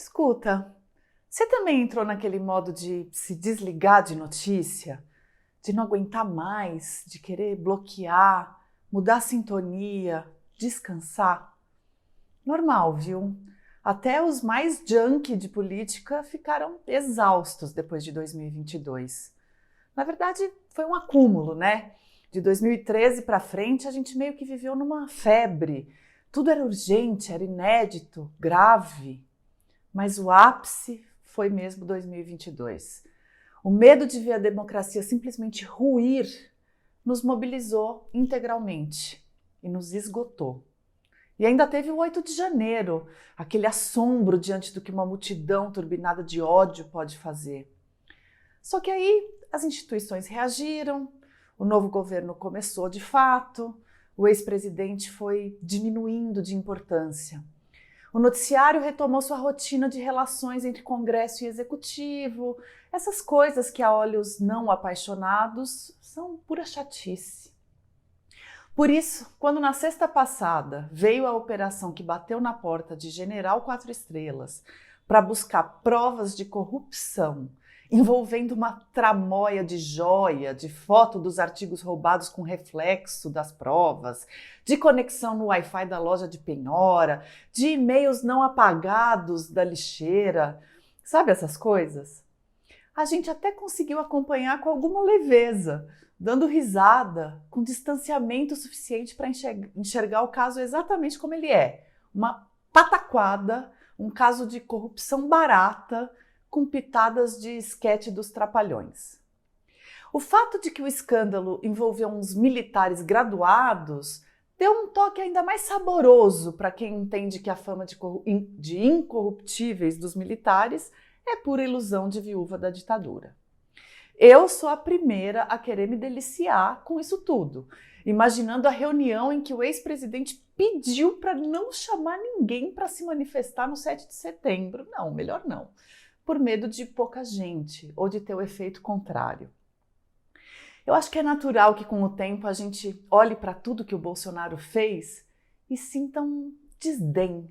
Escuta, você também entrou naquele modo de se desligar de notícia? De não aguentar mais, de querer bloquear, mudar a sintonia, descansar? Normal, viu? Até os mais junk de política ficaram exaustos depois de 2022. Na verdade, foi um acúmulo, né? De 2013 para frente, a gente meio que viveu numa febre. Tudo era urgente, era inédito, grave. Mas o ápice foi mesmo 2022. O medo de ver a democracia simplesmente ruir nos mobilizou integralmente e nos esgotou. E ainda teve o 8 de janeiro, aquele assombro diante do que uma multidão turbinada de ódio pode fazer. Só que aí as instituições reagiram, o novo governo começou de fato, o ex-presidente foi diminuindo de importância. O noticiário retomou sua rotina de relações entre Congresso e Executivo, essas coisas que a olhos não apaixonados são pura chatice. Por isso, quando na sexta passada veio a operação que bateu na porta de General 4 Estrelas para buscar provas de corrupção, envolvendo uma tramóia de joia, de foto dos artigos roubados com reflexo das provas, de conexão no Wi-Fi da loja de penhora, de e-mails não apagados da lixeira, sabe essas coisas? A gente até conseguiu acompanhar com alguma leveza, dando risada, com distanciamento suficiente para enxergar o caso exatamente como ele é. Uma pataquada, um caso de corrupção barata, com pitadas de esquete dos Trapalhões. O fato de que o escândalo envolveu uns militares graduados deu um toque ainda mais saboroso para quem entende que a fama de incorruptíveis dos militares é pura ilusão de viúva da ditadura. Eu sou a primeira a querer me deliciar com isso tudo, imaginando a reunião em que o ex-presidente pediu para não chamar ninguém para se manifestar no 7 de setembro. Não, melhor não. Por medo de pouca gente ou de ter o efeito contrário. Eu acho que é natural que com o tempo a gente olhe para tudo que o Bolsonaro fez e sinta um desdém,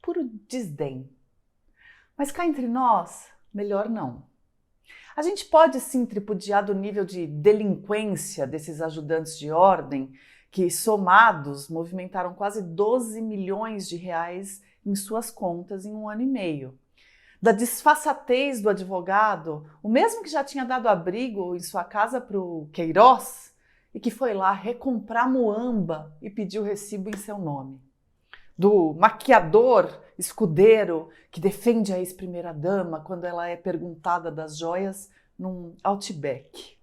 puro desdém. Mas cá entre nós, melhor não. A gente pode sim tripudiar do nível de delinquência desses ajudantes de ordem que, somados, movimentaram quase 12 milhões de reais em suas contas em 1 ano e meio. Da disfarçatez do advogado, o mesmo que já tinha dado abrigo em sua casa para o Queiroz e que foi lá recomprar muamba e pediu recibo em seu nome. Do maquiador escudeiro que defende a ex-primeira-dama quando ela é perguntada das joias num Outback.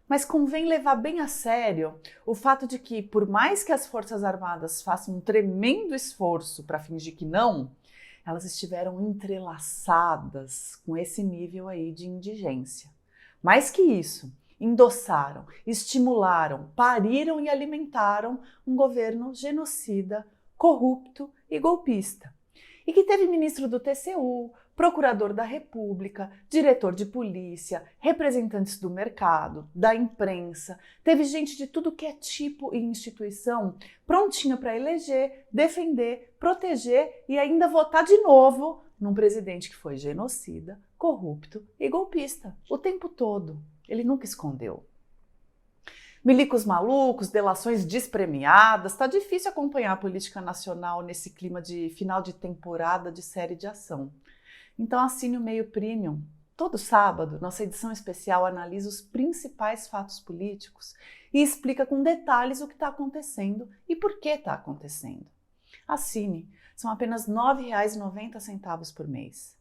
Mas convém levar bem a sério o fato de que, por mais que as Forças Armadas façam um tremendo esforço para fingir que não, elas estiveram entrelaçadas com esse nível aí de indigência. Mais que isso, endossaram, estimularam, pariram e alimentaram um governo genocida, corrupto e golpista. E que teve ministro do TCU, procurador da República, diretor de polícia, representantes do mercado, da imprensa, teve gente de tudo que é tipo e instituição prontinha para eleger, defender, proteger e ainda votar de novo num presidente que foi genocida, corrupto e golpista o tempo todo. Ele nunca escondeu. Milicos malucos, delações despremiadas, tá difícil acompanhar a política nacional nesse clima de final de temporada de série de ação. Então assine o Meio Premium. Todo sábado, nossa edição especial analisa os principais fatos políticos e explica com detalhes o que está acontecendo e por que está acontecendo. Assine, são apenas R$ 9,90 por mês.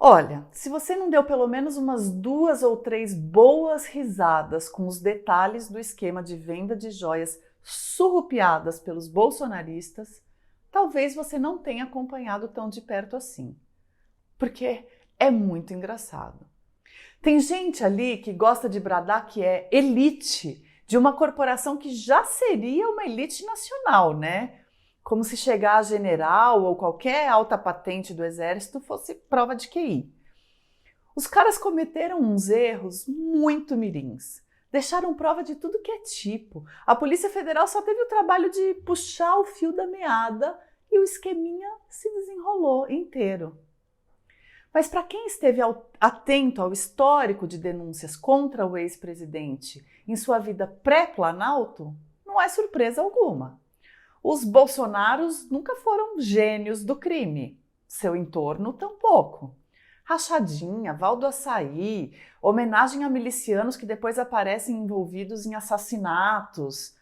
Olha, se você não deu pelo menos umas 2 ou 3 boas risadas com os detalhes do esquema de venda de joias surrupiadas pelos bolsonaristas, talvez você não tenha acompanhado tão de perto assim. Porque é muito engraçado. Tem gente ali que gosta de bradar que é elite de uma corporação que já seria uma elite nacional, né? Como se chegar a general ou qualquer alta patente do exército fosse prova de QI. Os caras cometeram uns erros muito mirins. Deixaram prova de tudo que é tipo. A Polícia Federal só teve o trabalho de puxar o fio da meada e o esqueminha se desenrolou inteiro. Mas para quem esteve atento ao histórico de denúncias contra o ex-presidente em sua vida pré-Planalto, não é surpresa alguma. Os Bolsonaros nunca foram gênios do crime, seu entorno tampouco. Rachadinha, Val do Açaí, homenagem a milicianos que depois aparecem envolvidos em assassinatos.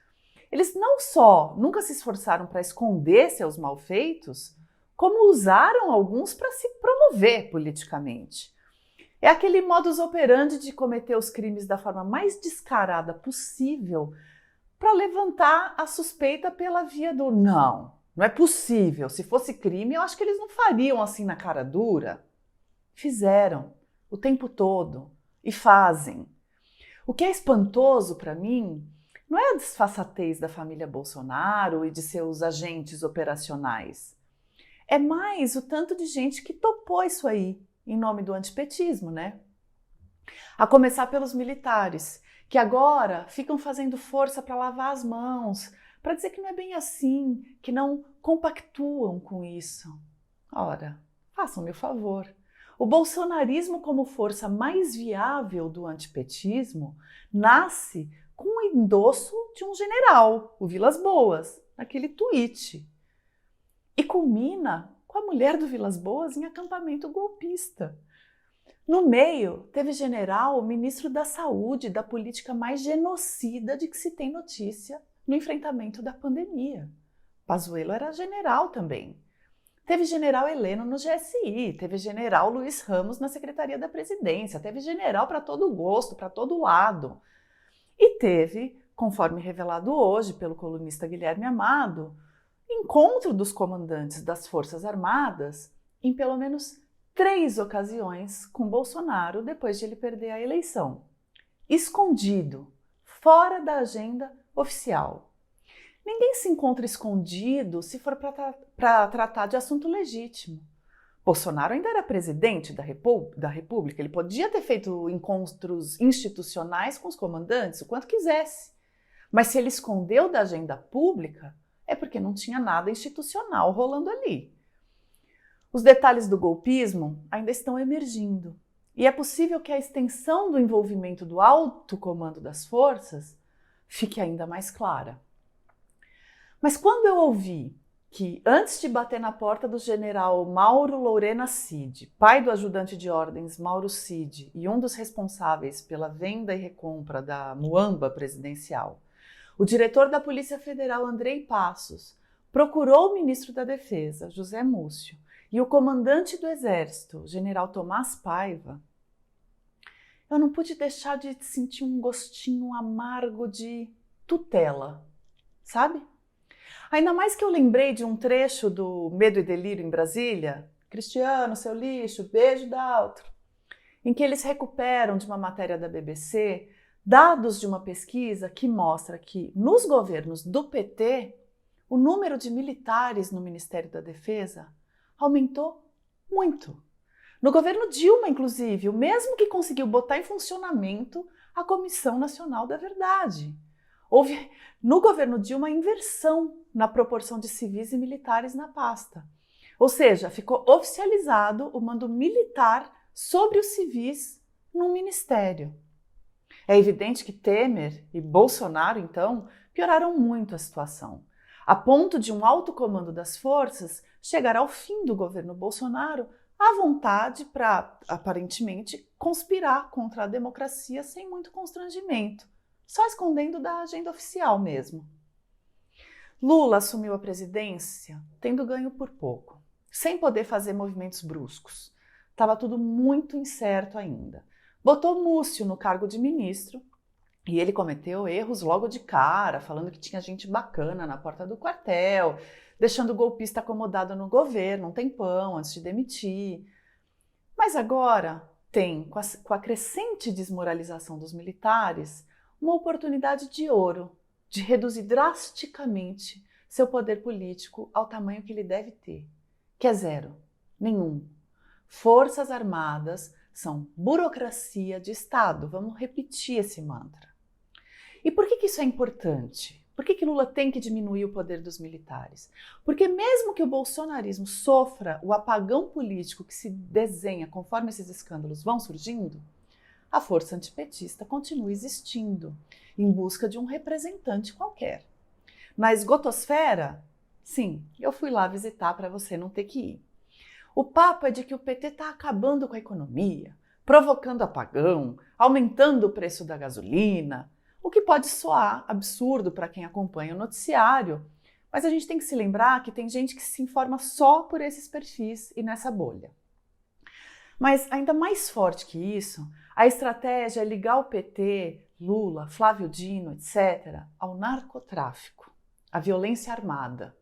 Eles não só nunca se esforçaram para esconder seus malfeitos, como usaram alguns para se promover politicamente. É aquele modus operandi de cometer os crimes da forma mais descarada possível para levantar a suspeita pela via do não é possível, se fosse crime eu acho que eles não fariam assim na cara dura. Fizeram o tempo todo e fazem. O que é espantoso para mim não é a disfarçatez da família Bolsonaro e de seus agentes operacionais. É mais o tanto de gente que topou isso aí em nome do antipetismo, né? A começar pelos militares, que agora ficam fazendo força para lavar as mãos, para dizer que não é bem assim, que não compactuam com isso. Ora, façam-me o favor. O bolsonarismo como força mais viável do antipetismo nasce com o endosso de um general, o Vilas Boas, naquele tweet. E culmina com a mulher do Vilas Boas em acampamento golpista. No meio, teve general, o ministro da Saúde, da política mais genocida de que se tem notícia no enfrentamento da pandemia. Pazuello era general também. Teve general Heleno no GSI, teve general Luiz Ramos na Secretaria da Presidência, teve general para todo gosto, para todo lado. E teve, conforme revelado hoje pelo colunista Guilherme Amado, encontro dos comandantes das Forças Armadas em pelo menos 3 ocasiões com Bolsonaro depois de ele perder a eleição. Escondido, fora da agenda oficial. Ninguém se encontra escondido se for para tratar de assunto legítimo. Bolsonaro ainda era presidente da República, ele podia ter feito encontros institucionais com os comandantes o quanto quisesse. Mas se ele escondeu da agenda pública, é porque não tinha nada institucional rolando ali. Os detalhes do golpismo ainda estão emergindo, e é possível que a extensão do envolvimento do alto comando das forças fique ainda mais clara. Mas quando eu ouvi que, antes de bater na porta do general Mauro Lourena Cid, pai do ajudante de ordens Mauro Cid e um dos responsáveis pela venda e recompra da muamba presidencial, o diretor da Polícia Federal, Andrei Passos, procurou o ministro da Defesa, José Múcio, e o comandante do Exército, general Tomás Paiva, eu não pude deixar de sentir um gostinho amargo de tutela, sabe? Ainda mais que eu lembrei de um trecho do Medo e Delírio em Brasília, Cristiano, seu lixo, beijo da outro, em que eles recuperam de uma matéria da BBC dados de uma pesquisa que mostra que nos governos do PT, o número de militares no Ministério da Defesa aumentou muito. No governo Dilma, inclusive, o mesmo que conseguiu botar em funcionamento a Comissão Nacional da Verdade. Houve, no governo Dilma, inversão na proporção de civis e militares na pasta. Ou seja, ficou oficializado o mando militar sobre os civis no ministério. É evidente que Temer e Bolsonaro, então, pioraram muito a situação, a ponto de um alto comando das forças chegar ao fim do governo Bolsonaro à vontade para, aparentemente, conspirar contra a democracia sem muito constrangimento, só escondendo da agenda oficial mesmo. Lula assumiu a presidência tendo ganho por pouco, sem poder fazer movimentos bruscos. Estava tudo muito incerto ainda. Botou Múcio no cargo de ministro e ele cometeu erros logo de cara, falando que tinha gente bacana na porta do quartel, deixando o golpista acomodado no governo um tempão antes de demitir. Mas agora tem, com a crescente desmoralização dos militares, uma oportunidade de ouro de reduzir drasticamente seu poder político ao tamanho que ele deve ter, que é zero, nenhum. Forças Armadas são burocracia de Estado. Vamos repetir esse mantra. E por que isso é importante? Por que Lula tem que diminuir o poder dos militares? Porque mesmo que o bolsonarismo sofra o apagão político que se desenha conforme esses escândalos vão surgindo, a força antipetista continua existindo, em busca de um representante qualquer. Na esgotosfera, sim, eu fui lá visitar para você não ter que ir. O papo é de que o PT está acabando com a economia, provocando apagão, aumentando o preço da gasolina, o que pode soar absurdo para quem acompanha o noticiário, mas a gente tem que se lembrar que tem gente que se informa só por esses perfis e nessa bolha. Mas ainda mais forte que isso, a estratégia é ligar o PT, Lula, Flávio Dino, etc., ao narcotráfico, à violência armada.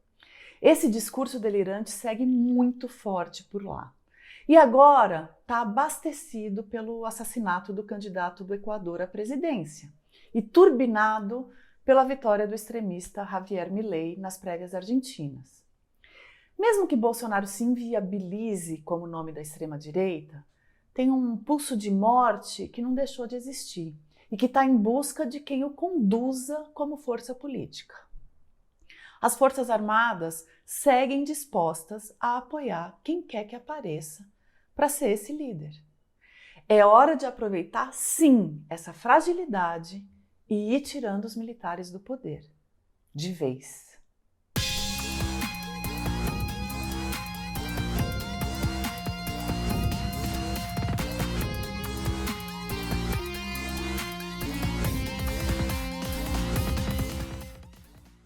Esse discurso delirante segue muito forte por lá. E agora está abastecido pelo assassinato do candidato do Equador à presidência e turbinado pela vitória do extremista Javier Milei nas prévias argentinas. Mesmo que Bolsonaro se inviabilize como nome da extrema-direita, tem um pulso de morte que não deixou de existir e que está em busca de quem o conduza como força política. As Forças Armadas seguem dispostas a apoiar quem quer que apareça para ser esse líder. É hora de aproveitar, sim, essa fragilidade e ir tirando os militares do poder, de vez.